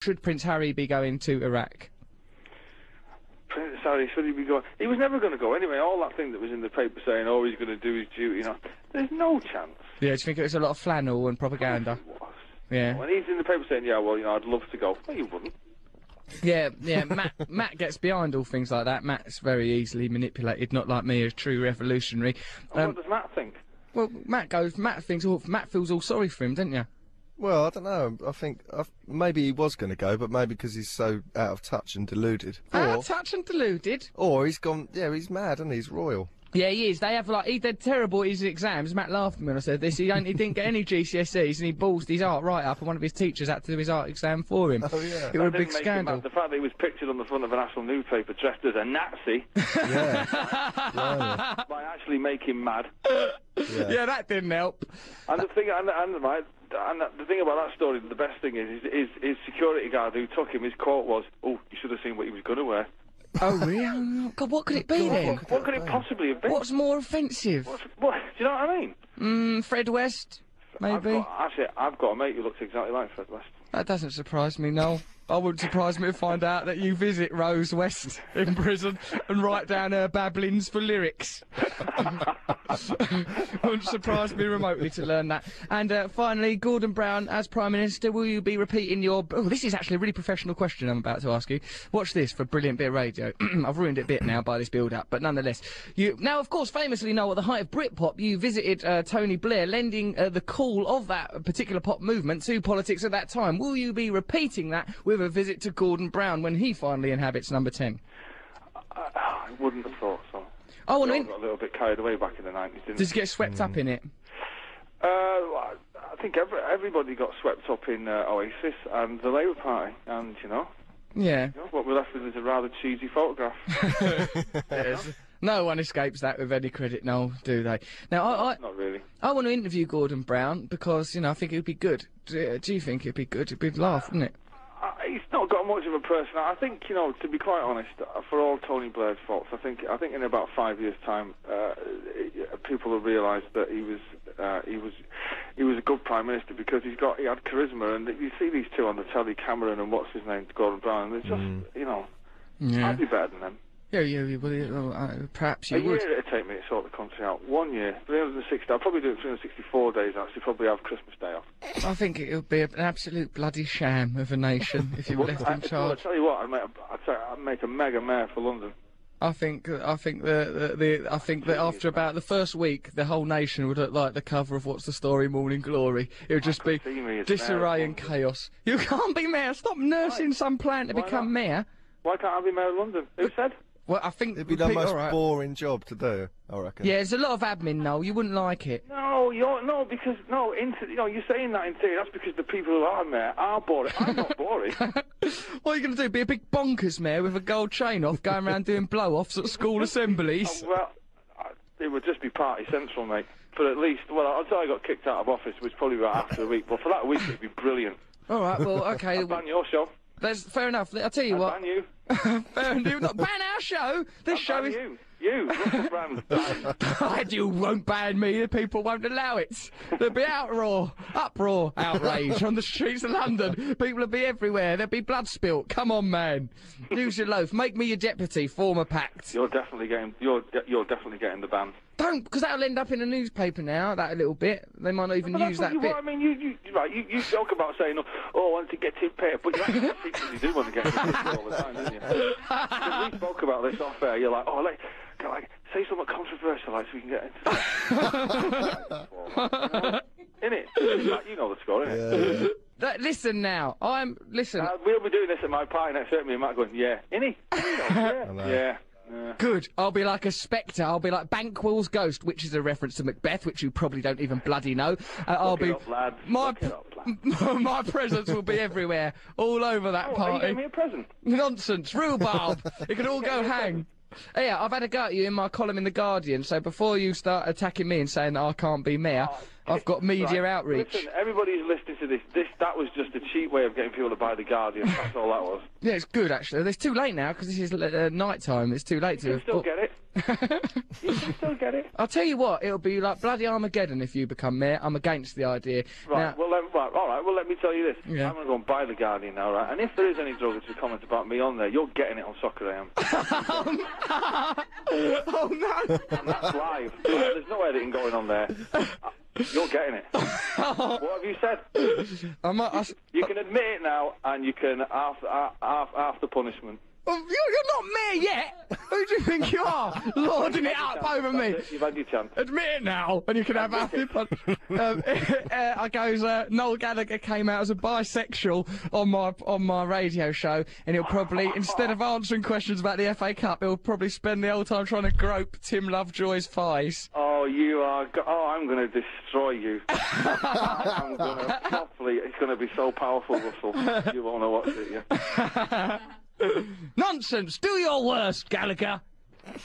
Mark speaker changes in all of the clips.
Speaker 1: should Prince Harry be going to Iraq?
Speaker 2: Prince Harry, should he be going? He was never going to go anyway. All that thing that was in the paper saying, oh, he's going to do his duty, you know. There's no chance.
Speaker 1: Yeah, do you think it was a lot of flannel and propaganda?
Speaker 2: It was.
Speaker 1: Yeah.
Speaker 2: When he's in the paper saying, yeah, well, you know, I'd love to go. No, you wouldn't.
Speaker 1: Yeah, Matt gets behind all things like that. Matt's very easily manipulated, not like me, a true revolutionary.
Speaker 2: What does Matt think?
Speaker 1: Well, Matt feels all sorry for him, don't you?
Speaker 3: Well, I don't know. I think maybe he was going to go, but maybe because he's so out of touch and deluded.
Speaker 1: Out of touch and deluded?
Speaker 3: Or he's gone, yeah, he's mad and he's royal.
Speaker 1: Yeah, he is. They have, like, he did terrible at his exams. Matt laughed at me when I said this. He didn't get any GCSEs, and he ballsed his art right up, and one of his teachers had to do his art exam for him.
Speaker 3: Oh, yeah.
Speaker 1: It was a big scandal.
Speaker 2: The fact that he was pictured on the front of a national newspaper dressed as a Nazi.
Speaker 3: Yeah.
Speaker 2: Might actually make him mad.
Speaker 1: Yeah, that didn't help.
Speaker 2: And the thing, the thing about that story, the best thing is his security guard who took him, his quote was, "Oh, you should have seen what he was going to wear."
Speaker 1: Oh, really? Oh, God, what could it be then?
Speaker 2: What could it possibly have been?
Speaker 1: What's more offensive?
Speaker 2: What, do you know what I mean?
Speaker 1: Fred West, maybe?
Speaker 2: I've got a mate who looks exactly like Fred West.
Speaker 1: That doesn't surprise me, Noel. I wouldn't surprise me to find out that you visit Rose West in prison and write down her babblings for lyrics. Wouldn't surprise me remotely to learn that. And finally, Gordon Brown, as Prime Minister, will you be repeating your... Oh, this is actually a really professional question I'm about to ask you. Watch this for a brilliant bit of radio. I've ruined it a bit now by this build-up, but nonetheless. You now, of course, famously know at the height of Britpop, you visited Tony Blair, lending the call of that particular pop movement to politics at that time. Will you be repeating that with a visit to Gordon Brown when he finally inhabits number 10?
Speaker 2: I wouldn't have thought so.
Speaker 1: I want
Speaker 2: to... got a little bit carried away back in the 90s, didn't
Speaker 1: Does he get swept up in it?
Speaker 2: I think everybody got swept up in Oasis and the Labour Party, and, you know...
Speaker 1: Yeah.
Speaker 2: You know, what we're left with is a rather cheesy photograph.
Speaker 1: Yes. No one escapes that with any credit, no, do they? Now,
Speaker 2: Not really.
Speaker 1: I want to interview Gordon Brown because, you know, I think it would be good. Do you think it'd be good? It'd be a laugh, wouldn't it?
Speaker 2: He's not got much of a person. I think, you know, to be quite honest, for all Tony Blair's faults, I think in about 5 years' time, people will realise that he was a good Prime Minister because he had charisma, and you see these two on the telly, Cameron and what's his name, Gordon Brown, and they're just, you know, I'd be better than them.
Speaker 1: Yeah, well, perhaps you would.
Speaker 2: A year it'd take me to sort the country out. 1 year, 360. I'll probably do it 364 days actually. Probably have Christmas Day off.
Speaker 1: I think it would be an absolute bloody sham of a nation if you were left in charge.
Speaker 2: Well, I'll tell you what, I'd make a mega mayor for London.
Speaker 1: I think that after about the first week, the whole nation would look like the cover of What's the Story, Morning Glory. It would just be disarray and chaos. You can't be mayor. Stop nursing some plan to become mayor.
Speaker 2: Why can't I be mayor of London? Who said?
Speaker 1: Well, I think
Speaker 3: it'd be the most boring job to do, I reckon.
Speaker 1: Yeah, it's a lot of admin, Noel. You wouldn't like it.
Speaker 2: No, you're saying that in theory. That's because the people who are mayor are boring. I'm not boring.
Speaker 1: What are you going to do? Be a big bonkers mayor with a gold chain off, going around doing blow-offs at school assemblies?
Speaker 2: Well, it would just be party central, mate. For at least, well, until I got kicked out of office, which was probably about after a week. But for that week, it'd be brilliant.
Speaker 1: All right, well, okay.
Speaker 2: I'd ban your show.
Speaker 1: That's fair enough. I'll tell you what.
Speaker 2: Ban you.
Speaker 1: Fair enough. Not ban our show. This show is.
Speaker 2: You, Russell Brand.
Speaker 1: You won't ban me. The people won't allow it. There'll be uproar, outrage on the streets of London. People will be everywhere. There'll be blood spilt. Come on, man. Use your loaf. Make me your deputy. Form a pact.
Speaker 2: You're definitely getting the ban.
Speaker 1: Don't, because that'll end up in a newspaper now. That a little bit. They might not even use that bit.
Speaker 2: I mean, you joke about saying, "Oh, I want to get in paper," but you actually secretly do want to get in paper all the time, don't you? Because we spoke about this off air. You're like, "Oh, say something controversial, so we can get into that." Innit? You know the score, innit?
Speaker 1: Listen now, listen.
Speaker 2: We'll be doing this at my party next week. Me and Matt going, "Yeah, innit? Yeah."
Speaker 1: Good. I'll be like a spectre. I'll be like Banquo's ghost, which is a reference to Macbeth, which you probably don't even bloody know. I'll be my presence will be everywhere, all over that party.
Speaker 2: Are you giving me a present?
Speaker 1: Nonsense, rhubarb. It could all go hang. Yeah, I've had a go at you in my column in The Guardian, so before you start attacking me and saying that I can't be mayor, I've got media outreach.
Speaker 2: Listen, everybody's listening to this. That was just a cheap way of getting people to buy The Guardian. That's all that was.
Speaker 1: Yeah, it's good, actually. It's too late now, because this is night time. It's too late to...
Speaker 2: You can still get it. You can still get it.
Speaker 1: I'll tell you what, it'll be like bloody Armageddon if you become mayor. I'm against the idea.
Speaker 2: Right,
Speaker 1: Now,
Speaker 2: all right, well, let me tell you this.
Speaker 1: Yeah.
Speaker 2: I'm going to go and buy The Guardian now, right? And if there is any derogatory comment about me on there, you're getting it on Soccer AM.
Speaker 1: oh no!
Speaker 2: And that's live. There's no editing going on there. You're getting it. What have you said? You can admit it now, and you can after punishment.
Speaker 1: Well, you're not mayor yet. Who do you think you are? Lording it up over me.
Speaker 2: You've had your chance.
Speaker 1: Admit it now, and you can have happy fun. I goes, Noel Gallagher came out as a bisexual on my radio show, and he'll probably, instead of answering questions about the FA Cup, he'll probably spend the whole time trying to grope Tim Lovejoy's thighs.
Speaker 2: Oh, you are. I'm going to destroy you. I'm going to properly. It's going to be so powerful, Russell. You won't know what to do.
Speaker 1: Nonsense! Do your worst, Gallagher!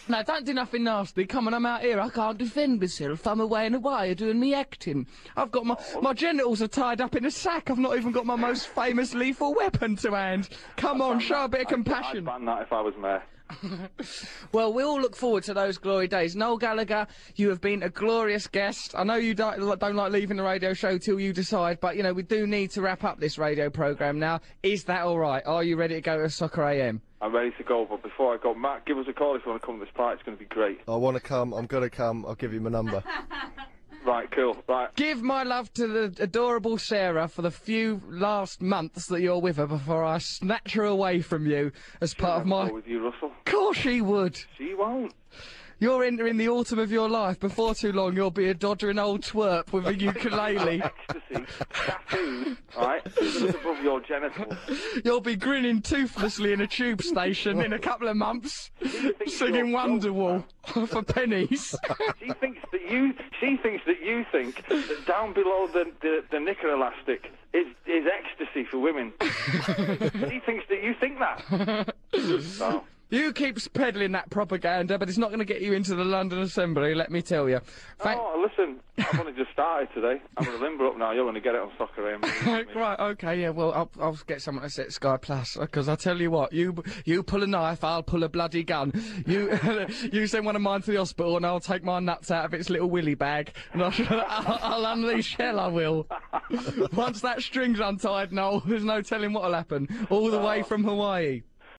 Speaker 1: No, don't do nothing nasty. Come on, I'm out here. I can't defend myself. I'm away and away doing me acting. I've got my genitals are tied up in a sack. I've not even got my most famous lethal weapon to hand. Come on, show a bit of compassion.
Speaker 2: I'd ban that if I was mayor.
Speaker 1: Well, we all look forward to those glory days. Noel Gallagher, you have been a glorious guest. I know you don't like leaving the radio show till you decide, but, you know, we do need to wrap up this radio programme now. Is that all right? Are you ready to go to Soccer AM?
Speaker 2: I'm ready to go, but before I go, Matt, give us a call if you want to come to this party. It's going to be great.
Speaker 3: I want to come. I'm going to come. I'll give you my number.
Speaker 2: Right, cool. Right.
Speaker 1: Give my love to the adorable Sarah for the few last months that you're with her before I snatch her away from you as part of my...
Speaker 2: Go with you, Russell.
Speaker 1: Of course she would.
Speaker 2: She won't.
Speaker 1: You're entering the autumn of your life. Before too long, you'll be a doddering old twerp with a ukulele.
Speaker 2: Ecstasy, tattoos, right, just above your genitals.
Speaker 1: You'll be grinning toothlessly in a tube station in a couple of months, singing Wonderwall for pennies.
Speaker 2: She thinks that you think that down below the knicker elastic is ecstasy for women. She thinks that you think that. So.
Speaker 1: You keep peddling that propaganda, but it's not going to get you into the London Assembly, let me tell you.
Speaker 2: Oh, listen, I've only just started today. I'm going to limber up now. You're going to get it on Soccer AM.
Speaker 1: Right, okay, yeah, well, I'll get someone to set Sky Plus, because I tell you what, you pull a knife, I'll pull a bloody gun. You send one of mine to the hospital, and I'll take my nuts out of its little willy bag, and I'll unleash hell, I will. Once that string's untied, Noel, there's no telling what'll happen. All the way from Hawaii.